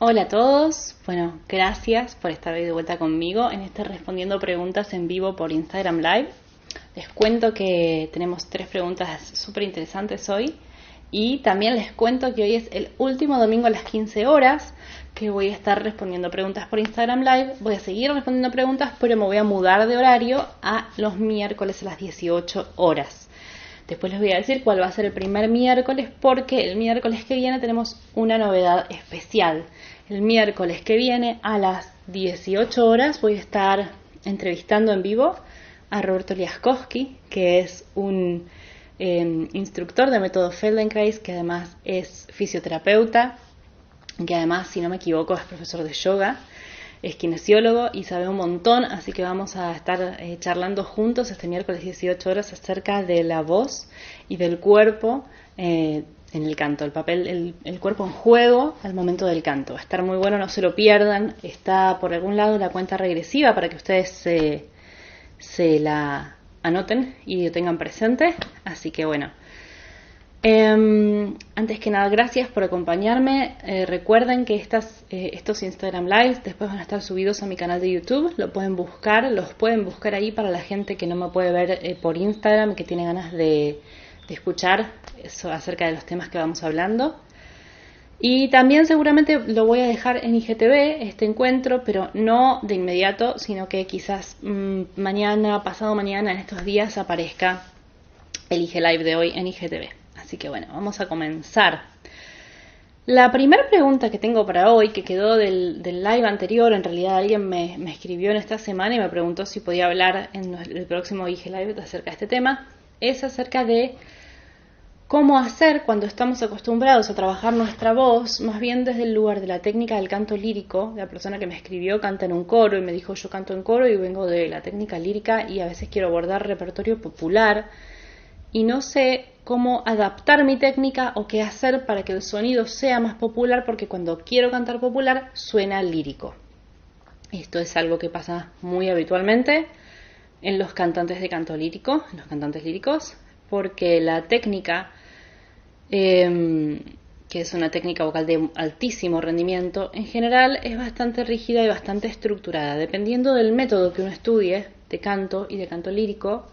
Hola a todos, bueno, gracias por estar hoy de vuelta conmigo en este Respondiendo Preguntas en vivo por Instagram Live. Les cuento que tenemos 3 preguntas súper interesantes hoy y también les cuento que hoy es el último domingo a las 15 horas que voy a estar respondiendo preguntas por Instagram Live. Voy a seguir respondiendo preguntas, pero me voy a mudar de horario a los miércoles a las 18 horas. Después les voy a decir cuál va a ser el primer miércoles, porque el miércoles que viene tenemos una novedad especial. El miércoles que viene a las 18 horas voy a estar entrevistando en vivo a Roberto Liaskowski, que es un instructor de método Feldenkrais, que además es fisioterapeuta, que además, si no me equivoco, es profesor de yoga. Es kinesiólogo y sabe un montón, así que vamos a estar charlando juntos este miércoles 18 horas acerca de la voz y del cuerpo en el canto, el papel, el cuerpo en juego al momento del canto. Va a estar muy bueno, no se lo pierdan. Está por algún lado la cuenta regresiva para que ustedes se la anoten y lo tengan presente, así que bueno. Antes que nada, gracias por acompañarme. Recuerden que estos Instagram Lives después van a estar subidos a mi canal de YouTube. Los pueden buscar ahí para la gente que no me puede ver por Instagram y que tiene ganas de escuchar eso acerca de los temas que vamos hablando. Y también seguramente lo voy a dejar en IGTV, este encuentro, pero no de inmediato, sino que quizás mañana, pasado mañana, en estos días aparezca el IG Live de hoy en IGTV. Así que bueno, vamos a comenzar. La primera pregunta que tengo para hoy, que quedó del live anterior, en realidad alguien me escribió en esta semana y me preguntó si podía hablar en el próximo IG Live acerca de este tema, es acerca de cómo hacer cuando estamos acostumbrados a trabajar nuestra voz, más bien desde el lugar de la técnica del canto lírico. La persona que me escribió canta en un coro y me dijo: yo canto en coro y vengo de la técnica lírica y a veces quiero abordar repertorio popular y no sé cómo adaptar mi técnica o qué hacer para que el sonido sea más popular, porque cuando quiero cantar popular suena lírico. Esto es algo que pasa muy habitualmente en los cantantes de canto lírico, en los cantantes líricos, porque la técnica, que es una técnica vocal de altísimo rendimiento, en general es bastante rígida y bastante estructurada. Dependiendo del método que uno estudie de canto y de canto lírico,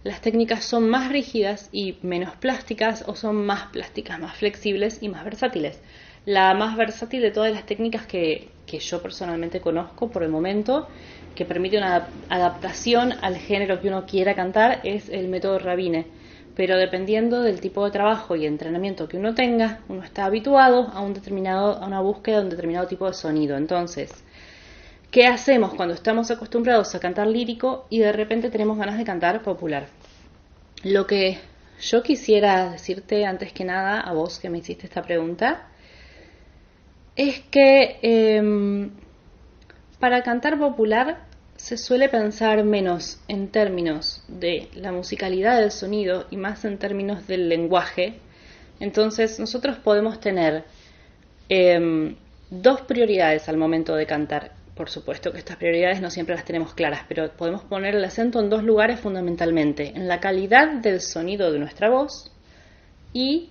las técnicas son más rígidas y menos plásticas, o son más plásticas, más flexibles y más versátiles. La más versátil de todas las técnicas que yo personalmente conozco por el momento, que permite una adaptación al género que uno quiera cantar, es el método Rabine. Pero dependiendo del tipo de trabajo y entrenamiento que uno tenga, uno está habituado a una búsqueda de un determinado tipo de sonido. Entonces, ¿qué hacemos cuando estamos acostumbrados a cantar lírico y de repente tenemos ganas de cantar popular? Lo que yo quisiera decirte antes que nada, a vos que me hiciste esta pregunta, es que para cantar popular se suele pensar menos en términos de la musicalidad del sonido y más en términos del lenguaje. Entonces nosotros podemos tener 2 prioridades al momento de cantar. Por supuesto que estas prioridades no siempre las tenemos claras, pero podemos poner el acento en 2 lugares fundamentalmente: en la calidad del sonido de nuestra voz y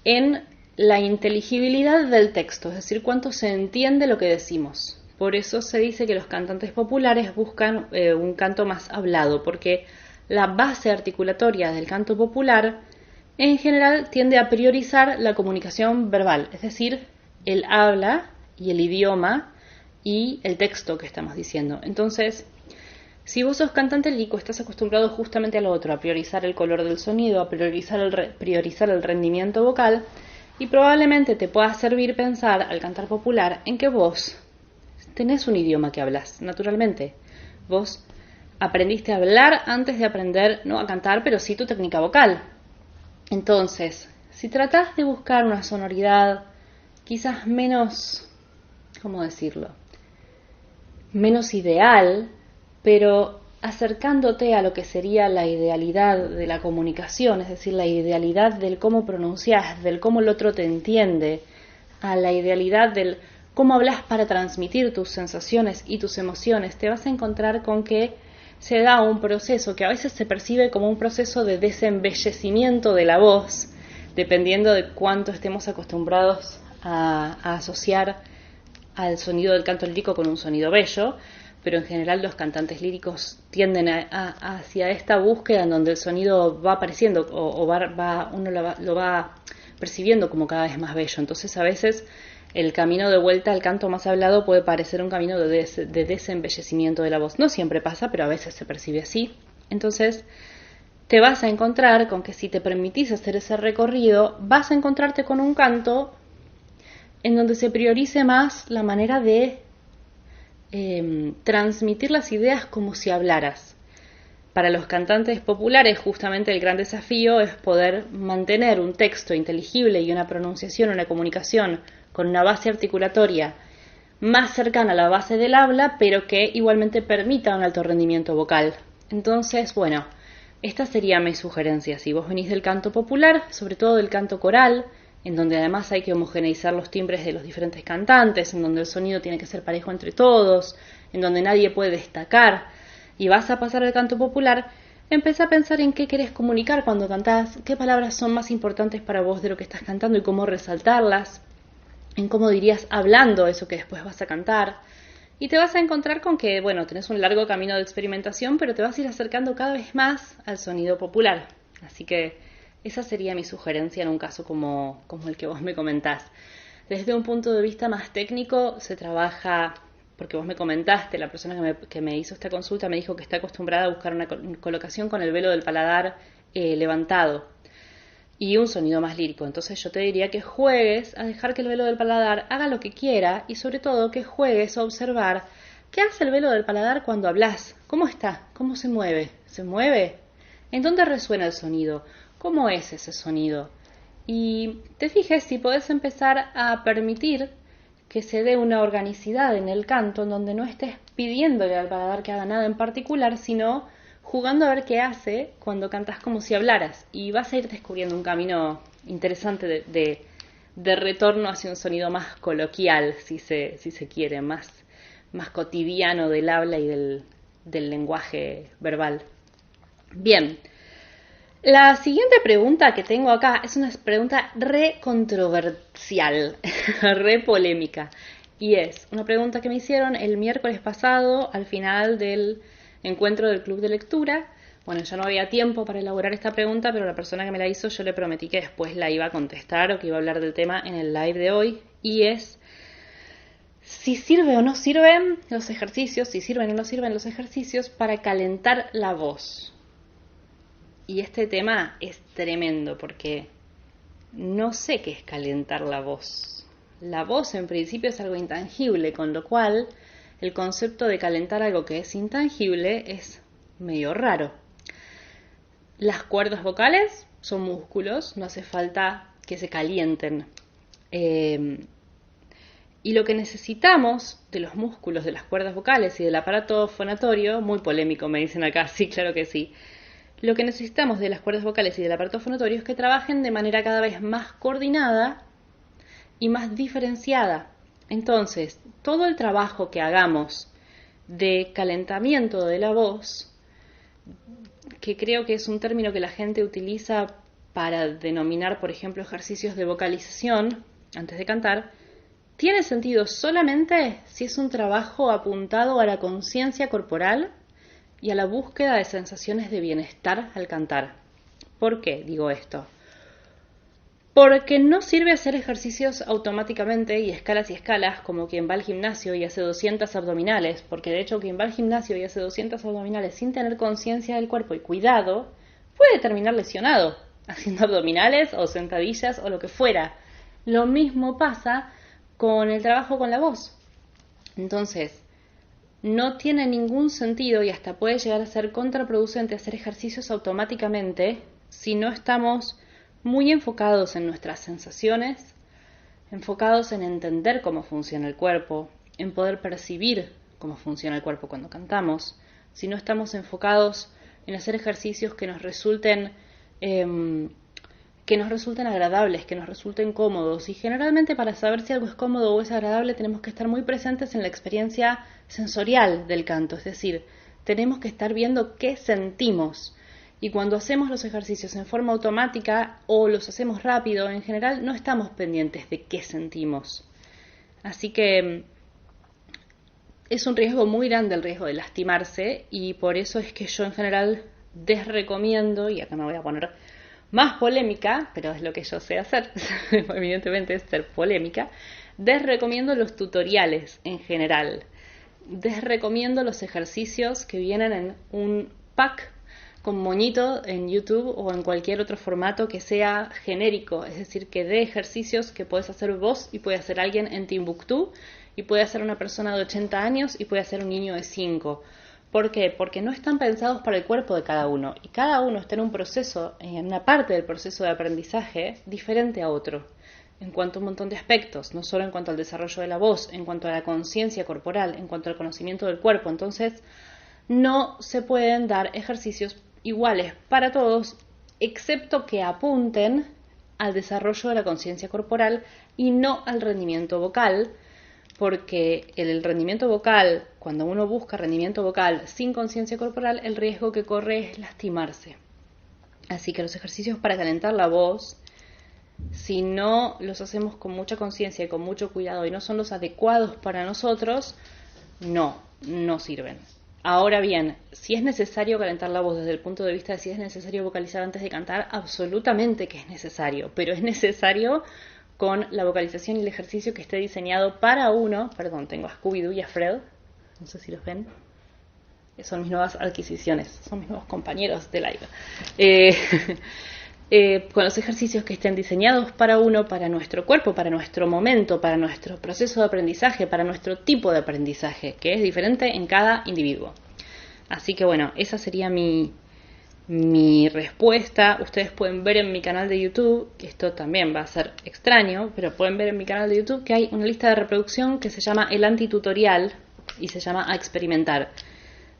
en la inteligibilidad del texto, es decir, cuánto se entiende lo que decimos. Por eso se dice que los cantantes populares buscan un canto más hablado, porque la base articulatoria del canto popular en general tiende a priorizar la comunicación verbal, es decir, el habla y el idioma y el texto que estamos diciendo. Entonces, si vos sos cantante lírico, estás acostumbrado justamente a lo otro, a priorizar el color del sonido, a priorizar el rendimiento vocal, y probablemente te pueda servir pensar al cantar popular en que vos tenés un idioma que hablas naturalmente. Vos aprendiste a hablar antes de aprender, no a cantar, pero sí tu técnica vocal. Entonces, si tratás de buscar una sonoridad quizás menos, ¿cómo decirlo?, menos ideal, pero acercándote a lo que sería la idealidad de la comunicación, es decir, la idealidad del cómo pronunciás, del cómo el otro te entiende, a la idealidad del cómo hablas para transmitir tus sensaciones y tus emociones, te vas a encontrar con que se da un proceso que a veces se percibe como un proceso de desembellecimiento de la voz, dependiendo de cuánto estemos acostumbrados a asociar al sonido del canto lírico con un sonido bello, pero en general los cantantes líricos tienden hacia esta búsqueda en donde el sonido va apareciendo uno lo va percibiendo como cada vez más bello. Entonces a veces el camino de vuelta al canto más hablado puede parecer un camino de desembellecimiento de la voz. No siempre pasa, pero a veces se percibe así. Entonces te vas a encontrar con que si te permitís hacer ese recorrido, vas a encontrarte con un canto en donde se priorice más la manera de transmitir las ideas como si hablaras. Para los cantantes populares, justamente el gran desafío es poder mantener un texto inteligible y una pronunciación, una comunicación con una base articulatoria más cercana a la base del habla, pero que igualmente permita un alto rendimiento vocal. Entonces, bueno, esta sería mi sugerencia. Si vos venís del canto popular, sobre todo del canto coral, en donde además hay que homogeneizar los timbres de los diferentes cantantes, en donde el sonido tiene que ser parejo entre todos, en donde nadie puede destacar, y vas a pasar al canto popular, empezá a pensar en qué querés comunicar cuando cantás, qué palabras son más importantes para vos de lo que estás cantando y cómo resaltarlas, en cómo dirías hablando eso que después vas a cantar. Y te vas a encontrar con que, bueno, tenés un largo camino de experimentación, pero te vas a ir acercando cada vez más al sonido popular. Así que esa sería mi sugerencia en un caso como el que vos me comentás. Desde un punto de vista más técnico se trabaja, porque vos me comentaste, la persona que me hizo esta consulta me dijo que está acostumbrada a buscar una colocación con el velo del paladar levantado y un sonido más lírico. Entonces yo te diría que juegues a dejar que el velo del paladar haga lo que quiera y sobre todo que juegues a observar qué hace el velo del paladar cuando hablas. ¿Cómo está? ¿Cómo se mueve? ¿Se mueve? ¿En dónde resuena el sonido? ¿Cómo es ese sonido? Y te fijes si podés empezar a permitir que se dé una organicidad en el canto en donde no estés pidiéndole al paladar que haga nada en particular, sino jugando a ver qué hace cuando cantas como si hablaras. Y vas a ir descubriendo un camino interesante de retorno hacia un sonido más coloquial, si se quiere, más cotidiano del habla y del lenguaje verbal. Bien. La siguiente pregunta que tengo acá es una pregunta re controversial, re polémica. Y es una pregunta que me hicieron el miércoles pasado al final del encuentro del club de lectura. Bueno, ya no había tiempo para elaborar esta pregunta, pero la persona que me la hizo yo le prometí que después la iba a contestar o que iba a hablar del tema en el live de hoy. Y es si sirve o no sirven los ejercicios, si sirven o no sirven los ejercicios para calentar la voz. Y este tema es tremendo porque no sé qué es calentar la voz. La voz en principio es algo intangible, con lo cual el concepto de calentar algo que es intangible es medio raro. Las cuerdas vocales son músculos, no hace falta que se calienten. Y lo que necesitamos de los músculos de las cuerdas vocales y del aparato fonatorio, muy polémico me dicen acá, sí, claro que sí. Lo que necesitamos de las cuerdas vocales y del aparato fonatorio es que trabajen de manera cada vez más coordinada y más diferenciada. Entonces, todo el trabajo que hagamos de calentamiento de la voz, que creo que es un término que la gente utiliza para denominar, por ejemplo, ejercicios de vocalización antes de cantar, tiene sentido solamente si es un trabajo apuntado a la conciencia corporal y a la búsqueda de sensaciones de bienestar al cantar. ¿Por qué digo esto? Porque no sirve hacer ejercicios automáticamente y escalas, como quien va al gimnasio y hace 200 abdominales, porque de hecho quien va al gimnasio y hace 200 abdominales sin tener conciencia del cuerpo y cuidado, puede terminar lesionado, haciendo abdominales o sentadillas o lo que fuera. Lo mismo pasa con el trabajo con la voz. Entonces, no tiene ningún sentido y hasta puede llegar a ser contraproducente hacer ejercicios automáticamente si no estamos muy enfocados en nuestras sensaciones, enfocados en entender cómo funciona el cuerpo, en poder percibir cómo funciona el cuerpo cuando cantamos, si no estamos enfocados en hacer ejercicios que nos resulten agradables, que nos resulten cómodos. Y generalmente para saber si algo es cómodo o es agradable tenemos que estar muy presentes en la experiencia sensorial del canto, es decir, tenemos que estar viendo qué sentimos. Y cuando hacemos los ejercicios en forma automática o los hacemos rápido, en general no estamos pendientes de qué sentimos. Así que es un riesgo muy grande el riesgo de lastimarse, y por eso es que yo en general desrecomiendo, y acá me voy a poner más polémica, pero es lo que yo sé hacer, evidentemente es ser polémica, desrecomiendo los tutoriales en general, desrecomiendo los ejercicios que vienen en un pack con moñito en YouTube o en cualquier otro formato que sea genérico, es decir, que dé ejercicios que puedes hacer vos y puede hacer alguien en Timbuktu, y puede hacer una persona de 80 años y puede hacer un niño de 5. ¿Por qué? Porque no están pensados para el cuerpo de cada uno, y cada uno está en un proceso, en una parte del proceso de aprendizaje diferente a otro, en cuanto a un montón de aspectos, no solo en cuanto al desarrollo de la voz, en cuanto a la conciencia corporal, en cuanto al conocimiento del cuerpo. Entonces, no se pueden dar ejercicios iguales para todos, excepto que apunten al desarrollo de la conciencia corporal y no al rendimiento vocal, porque el rendimiento vocal, cuando uno busca rendimiento vocal sin conciencia corporal, el riesgo que corre es lastimarse. Así que los ejercicios para calentar la voz, si no los hacemos con mucha conciencia y con mucho cuidado y no son los adecuados para nosotros, no sirven. Ahora bien, si es necesario calentar la voz desde el punto de vista de si es necesario vocalizar antes de cantar, absolutamente que es necesario, pero es necesario con la vocalización y el ejercicio que esté diseñado para uno. Perdón, tengo a Scooby-Doo y a Fred, no sé si los ven. Son mis nuevas adquisiciones, son mis nuevos compañeros de live. Con los ejercicios que estén diseñados para uno, para nuestro cuerpo, para nuestro momento, para nuestro proceso de aprendizaje, para nuestro tipo de aprendizaje, que es diferente en cada individuo. Así que bueno, esa sería mi respuesta. Ustedes pueden ver en mi canal de YouTube, que esto también va a ser extraño, pero pueden ver en mi canal de YouTube que hay una lista de reproducción que se llama El Antitutorial y se llama A Experimentar.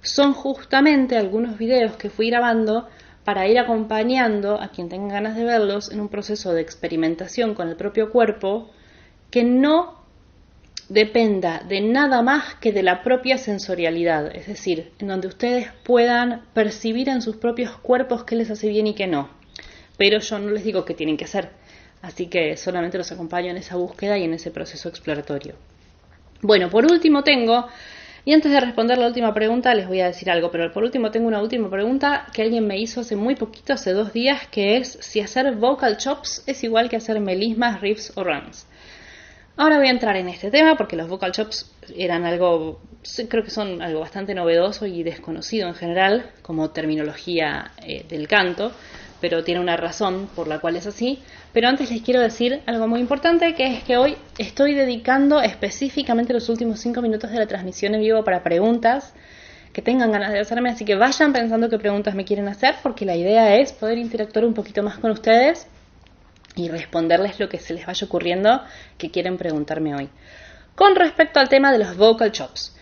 Son justamente algunos videos que fui grabando para ir acompañando a quien tenga ganas de verlos en un proceso de experimentación con el propio cuerpo que no dependa de nada más que de la propia sensorialidad, es decir, en donde ustedes puedan percibir en sus propios cuerpos qué les hace bien y qué no. Pero yo no les digo qué tienen que hacer, así que solamente los acompaño en esa búsqueda y en ese proceso exploratorio. Bueno, por último tengo, y antes de responder la última pregunta les voy a decir algo, pero por último tengo una última pregunta que alguien me hizo hace muy poquito, hace 2 días, que es si hacer vocal chops es igual que hacer melismas, riffs o runs. Ahora voy a entrar en este tema porque los vocal chops eran algo, creo que son algo bastante novedoso y desconocido en general como terminología del canto, pero tiene una razón por la cual es así. Pero antes les quiero decir algo muy importante, que es que hoy estoy dedicando específicamente los últimos 5 minutos de la transmisión en vivo para preguntas que tengan ganas de hacerme, así que vayan pensando qué preguntas me quieren hacer, porque la idea es poder interactuar un poquito más con ustedes y responderles lo que se les vaya ocurriendo que quieren preguntarme hoy. Con respecto al tema de los vocal chops,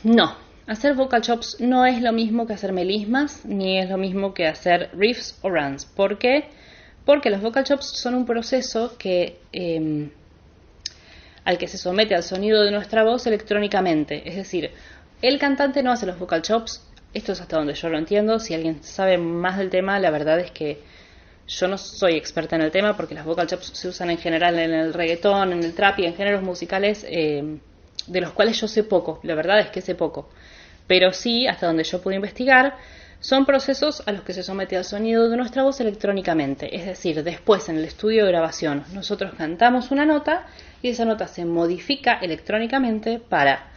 no, hacer vocal chops no es lo mismo que hacer melismas, ni es lo mismo que hacer riffs o runs. ¿Por qué? Porque los vocal chops son un proceso que al que se somete al sonido de nuestra voz electrónicamente. Es decir, el cantante no hace los vocal chops, esto es hasta donde yo lo entiendo. Si alguien sabe más del tema, la verdad es que yo no soy experta en el tema, porque los vocal chops se usan en general en el reggaetón, en el trap y en géneros musicales de los cuales yo sé poco. La verdad es que sé poco. Pero sí, hasta donde yo pude investigar, son procesos a los que se somete al sonido de nuestra voz electrónicamente. Es decir, después en el estudio de grabación nosotros cantamos una nota y esa nota se modifica electrónicamente para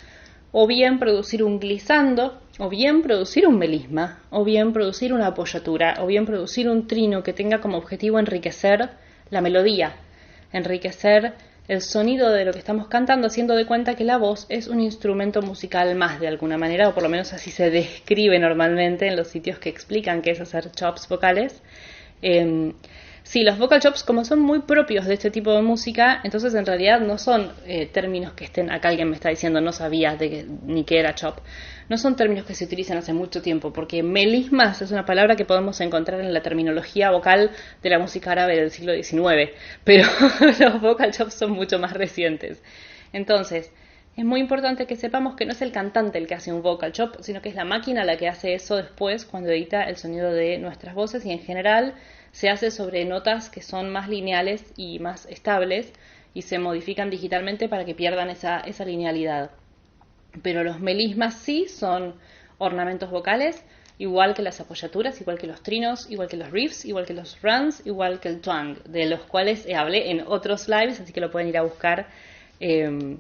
o bien producir un glissando, o bien producir un melisma, o bien producir una apoyatura, o bien producir un trino que tenga como objetivo enriquecer la melodía, enriquecer el sonido de lo que estamos cantando, haciendo de cuenta que la voz es un instrumento musical más de alguna manera, o por lo menos así se describe normalmente en los sitios que explican qué es hacer chops vocales. Sí, los vocal chops, como son muy propios de este tipo de música, entonces en realidad no son términos que estén, acá alguien me está diciendo no sabía ni qué era chop, no son términos que se utilizan hace mucho tiempo, porque melismas es una palabra que podemos encontrar en la terminología vocal de la música árabe del siglo XIX, pero los vocal chops son mucho más recientes. Entonces, es muy importante que sepamos que no es el cantante el que hace un vocal chop, sino que es la máquina la que hace eso después cuando edita el sonido de nuestras voces, y en general se hace sobre notas que son más lineales y más estables y se modifican digitalmente para que pierdan esa linealidad. pero los melismas sí son ornamentos vocales, igual que las apoyaturas, igual que los trinos, igual que los riffs, igual que los runs, igual que el twang, de los cuales hablé en otros lives, así que lo pueden ir a buscar en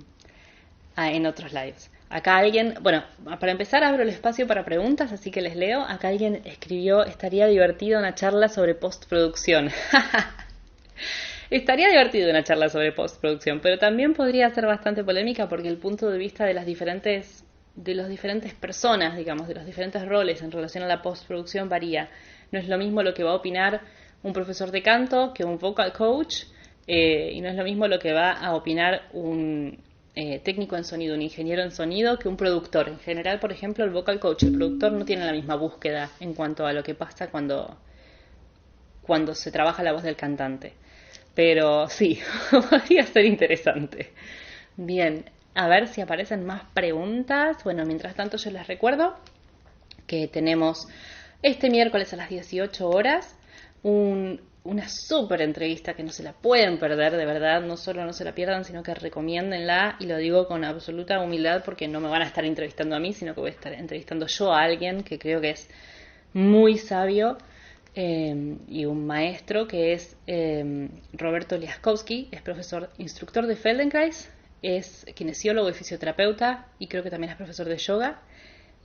otros lives. Acá alguien, bueno, para empezar abro el espacio para preguntas, así que les leo. Acá alguien escribió: estaría divertido una charla sobre postproducción. Estaría divertido una charla sobre postproducción, pero también podría ser bastante polémica porque el punto de vista de las diferentes personas, digamos, de los diferentes roles en relación a la postproducción varía. No es lo mismo lo que va a opinar un profesor de canto que un vocal coach, y no es lo mismo lo que va a opinar un técnico en sonido, un ingeniero en sonido, que un productor. En general, por ejemplo, el vocal coach, el productor, no tiene la misma búsqueda en cuanto a lo que pasa cuando se trabaja la voz del cantante. Pero sí, podría ser interesante. Bien, a ver si aparecen más preguntas. Bueno, mientras tanto yo les recuerdo que tenemos este miércoles a las 18 horas una súper entrevista que no se la pueden perder, de verdad. No solo no se la pierdan, sino que recomiéndenla, y lo digo con absoluta humildad porque no me van a estar entrevistando a mí, sino que voy a estar entrevistando yo a alguien que creo que es muy sabio y un maestro, que es Roberto Liaskowski. Es profesor, instructor de Feldenkrais, es kinesiólogo y fisioterapeuta, y creo que también es profesor de yoga,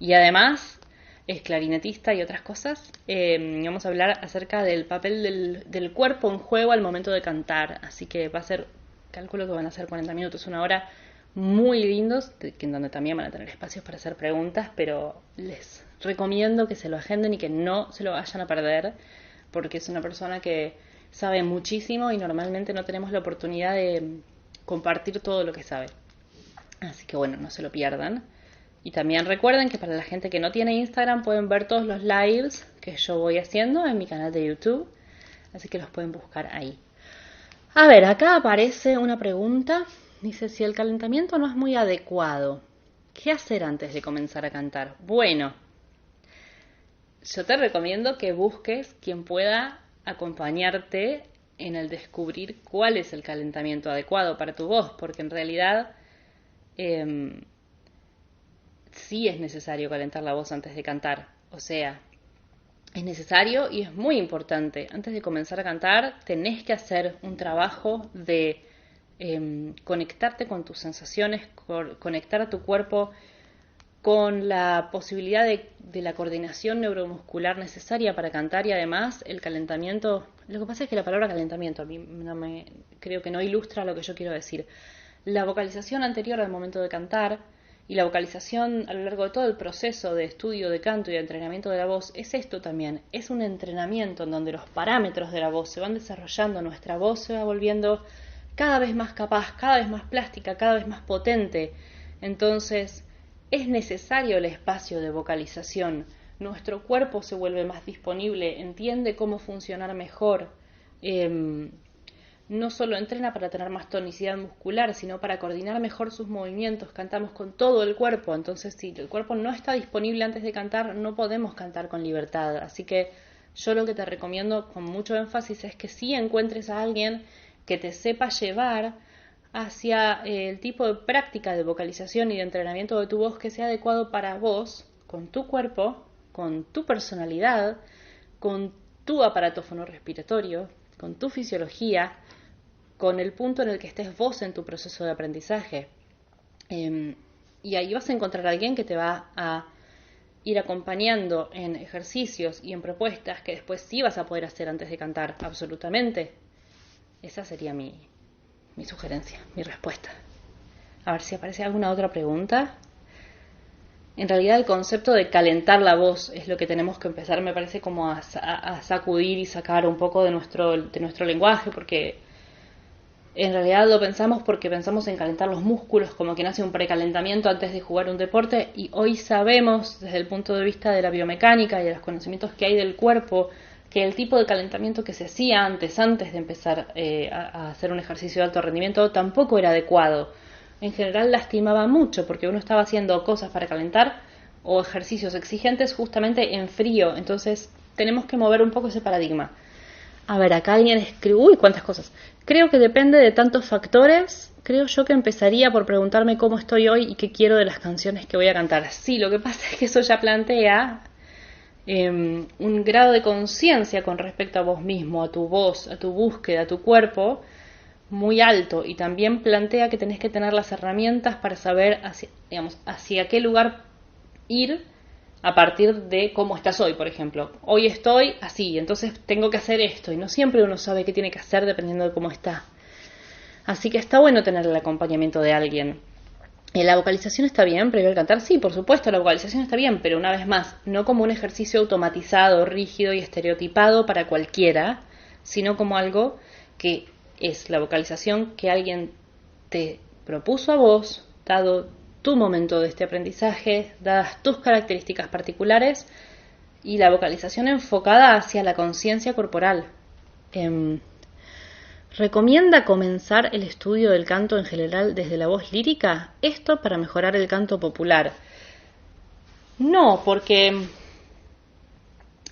y además es clarinetista y otras cosas. Vamos a hablar acerca del papel del cuerpo en juego al momento de cantar, así que va a ser, calculo que van a ser 40 minutos, una hora, muy lindos, en donde también van a tener espacios para hacer preguntas, pero les recomiendo que se lo agenden y que no se lo vayan a perder, porque es una persona que sabe muchísimo y normalmente no tenemos la oportunidad de compartir todo lo que sabe. Así que bueno, no se lo pierdan. Y también recuerden que para la gente que no tiene Instagram pueden ver todos los lives que yo voy haciendo en mi canal de YouTube, así que los pueden buscar ahí. A ver, acá aparece una pregunta. Dice: si el calentamiento no es muy adecuado, ¿qué hacer antes de comenzar a cantar? Bueno, yo te recomiendo que busques quien pueda acompañarte en el descubrir cuál es el calentamiento adecuado para tu voz, porque en realidad sí es necesario calentar la voz antes de cantar. O sea, es necesario y es muy importante. Antes de comenzar a cantar tenés que hacer un trabajo de conectarte con tus sensaciones, conectar a tu cuerpo con la posibilidad de la coordinación neuromuscular necesaria para cantar. Y además el calentamiento, lo que pasa es que la palabra calentamiento a mí creo que no ilustra lo que yo quiero decir. La vocalización anterior al momento de cantar y la vocalización a lo largo de todo el proceso de estudio de canto y de entrenamiento de la voz es esto también. Es un entrenamiento en donde los parámetros de la voz se van desarrollando, nuestra voz se va volviendo cada vez más capaz, cada vez más plástica, cada vez más potente. Entonces es necesario el espacio de vocalización. Nuestro cuerpo se vuelve más disponible, entiende cómo funcionar mejor. No solo entrena para tener más tonicidad muscular, sino para coordinar mejor sus movimientos. Cantamos con todo el cuerpo, entonces si el cuerpo no está disponible antes de cantar, no podemos cantar con libertad. Así que yo lo que te recomiendo con mucho énfasis es que sí encuentres a alguien que te sepa llevar hacia el tipo de práctica de vocalización y de entrenamiento de tu voz que sea adecuado para vos, con tu cuerpo, con tu personalidad, con tu aparato fonorrespiratorio, con tu fisiología, con el punto en el que estés vos en tu proceso de aprendizaje. Y ahí vas a encontrar a alguien que te va a ir acompañando en ejercicios y en propuestas que después sí vas a poder hacer antes de cantar, absolutamente. Esa sería mi sugerencia, mi respuesta. A ver si aparece alguna otra pregunta. En realidad el concepto de calentar la voz es lo que tenemos que empezar, me parece, como a sacudir y sacar un poco de nuestro lenguaje, porque en realidad lo pensamos porque pensamos en calentar los músculos, como que nace un precalentamiento antes de jugar un deporte, y hoy sabemos desde el punto de vista de la biomecánica y de los conocimientos que hay del cuerpo, que el tipo de calentamiento que se hacía antes de empezar a hacer un ejercicio de alto rendimiento tampoco era adecuado. En general lastimaba mucho porque uno estaba haciendo cosas para calentar o ejercicios exigentes justamente en frío. Entonces tenemos que mover un poco ese paradigma. A ver, acá alguien escribe, uy, cuántas cosas. Creo que depende de tantos factores. Creo yo que empezaría por preguntarme cómo estoy hoy y qué quiero de las canciones que voy a cantar. Sí, lo que pasa es que eso ya plantea un grado de conciencia con respecto a vos mismo, a tu voz, a tu búsqueda, a tu cuerpo, muy alto. Y también plantea que tenés que tener las herramientas para saber hacia qué lugar ir a partir de cómo estás hoy, por ejemplo. Hoy estoy así, entonces tengo que hacer esto. Y no siempre uno sabe qué tiene que hacer dependiendo de cómo está. Así que está bueno tener el acompañamiento de alguien. ¿La vocalización está bien previo al cantar? Sí, por supuesto, la vocalización está bien, pero una vez más, no como un ejercicio automatizado, rígido y estereotipado para cualquiera, sino como algo que es la vocalización que alguien te propuso a vos, dado tu momento de este aprendizaje, dadas tus características particulares, y la vocalización enfocada hacia la conciencia corporal. ¿Recomienda comenzar el estudio del canto en general desde la voz lírica? Esto para mejorar el canto popular. No, porque,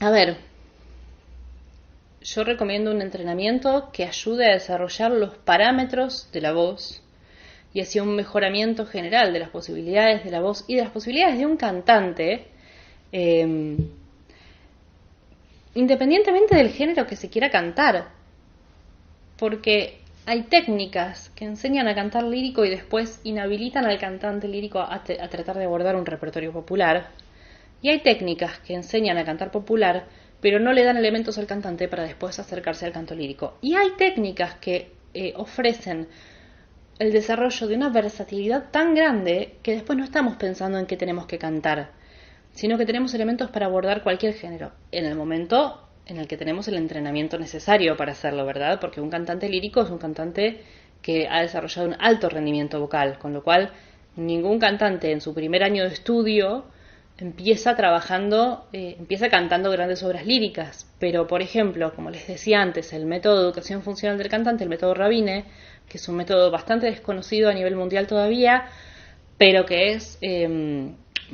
a ver, yo recomiendo un entrenamiento que ayude a desarrollar los parámetros de la voz y hacia un mejoramiento general de las posibilidades de la voz y de las posibilidades de un cantante, independientemente del género que se quiera cantar. Porque hay técnicas que enseñan a cantar lírico y después inhabilitan al cantante lírico a tratar de abordar un repertorio popular. Y hay técnicas que enseñan a cantar popular, pero no le dan elementos al cantante para después acercarse al canto lírico. Y hay técnicas que ofrecen el desarrollo de una versatilidad tan grande que después no estamos pensando en qué tenemos que cantar, sino que tenemos elementos para abordar cualquier género, en el momento en el que tenemos el entrenamiento necesario para hacerlo, ¿verdad? Porque un cantante lírico es un cantante que ha desarrollado un alto rendimiento vocal, con lo cual ningún cantante en su primer año de estudio empieza cantando grandes obras líricas. Pero, por ejemplo, como les decía antes, el método de educación funcional del cantante, el método Rabine, que es un método bastante desconocido a nivel mundial todavía, pero que es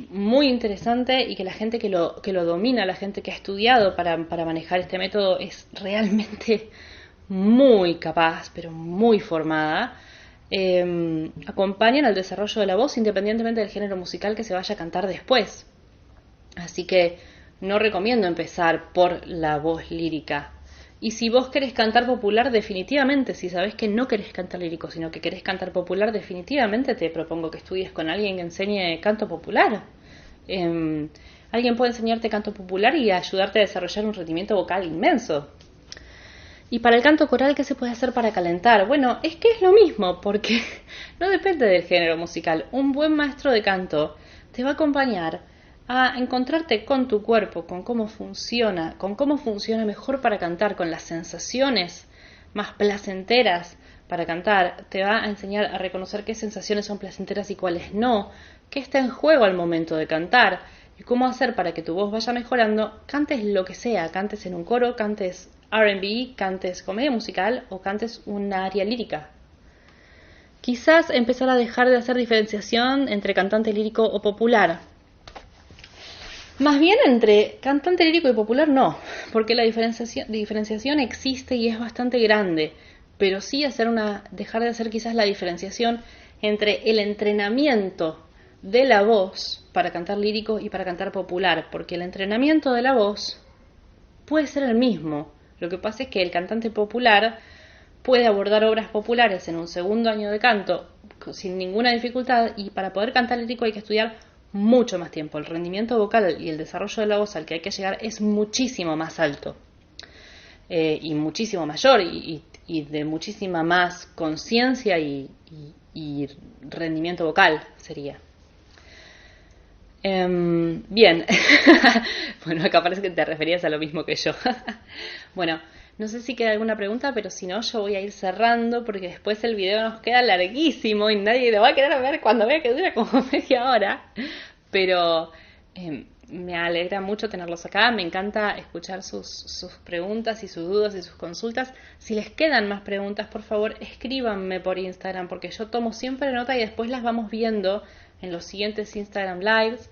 muy interesante y que la gente que lo domina, la gente que ha estudiado para manejar este método es realmente muy capaz, pero muy formada, acompañan al desarrollo de la voz independientemente del género musical que se vaya a cantar después. Así que no recomiendo empezar por la voz lírica. Y si vos querés cantar popular, definitivamente, si sabés que no querés cantar lírico, sino que querés cantar popular, definitivamente te propongo que estudies con alguien que enseñe canto popular. Alguien puede enseñarte canto popular y ayudarte a desarrollar un rendimiento vocal inmenso. Y para el canto coral, ¿qué se puede hacer para calentar? Bueno, es que es lo mismo, porque no depende del género musical. Un buen maestro de canto te va a acompañar a encontrarte con tu cuerpo, con cómo funciona mejor para cantar, con las sensaciones más placenteras para cantar. Te va a enseñar a reconocer qué sensaciones son placenteras y cuáles no, qué está en juego al momento de cantar y cómo hacer para que tu voz vaya mejorando, cantes lo que sea, cantes en un coro, cantes R&B, cantes comedia musical o cantes una aria lírica. Quizás empezar a dejar de hacer diferenciación entre cantante lírico o popular. Más bien entre cantante lírico y popular no, porque la diferenciación existe y es bastante grande, pero sí dejar de hacer quizás la diferenciación entre el entrenamiento de la voz para cantar lírico y para cantar popular, porque el entrenamiento de la voz puede ser el mismo. Lo que pasa es que el cantante popular puede abordar obras populares en un segundo año de canto sin ninguna dificultad, y para poder cantar lírico hay que estudiar mucho más tiempo. El rendimiento vocal y el desarrollo de la voz al que hay que llegar es muchísimo más alto y muchísimo mayor y de muchísima más conciencia y rendimiento vocal sería. Bien, bueno, acá parece que te referías a lo mismo que yo. Bueno, no sé si queda alguna pregunta, pero si no, yo voy a ir cerrando porque después el video nos queda larguísimo y nadie lo va a querer ver cuando vea que dura como media hora. Pero me alegra mucho tenerlos acá, me encanta escuchar sus preguntas y sus dudas y sus consultas. Si les quedan más preguntas, por favor, escríbanme por Instagram porque yo tomo siempre nota y después las vamos viendo en los siguientes Instagram Lives.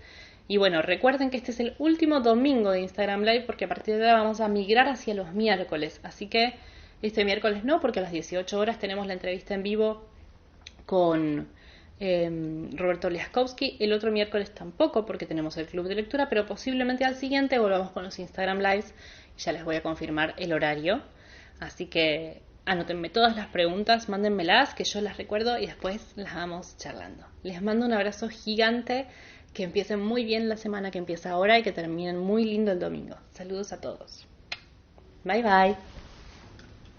Y bueno, recuerden que este es el último domingo de Instagram Live porque a partir de ahora vamos a migrar hacia los miércoles. Así que este miércoles no, porque a las 18 horas tenemos la entrevista en vivo con Roberto Liaskowski. El otro miércoles tampoco porque tenemos el club de lectura, pero posiblemente al siguiente volvamos con los Instagram Lives. Ya les voy a confirmar el horario. Así que anótenme todas las preguntas, mándenmelas, que yo las recuerdo y después las vamos charlando. Les mando un abrazo gigante, que empiecen muy bien la semana que empieza ahora y que terminen muy lindo el domingo. Saludos a todos. Bye bye.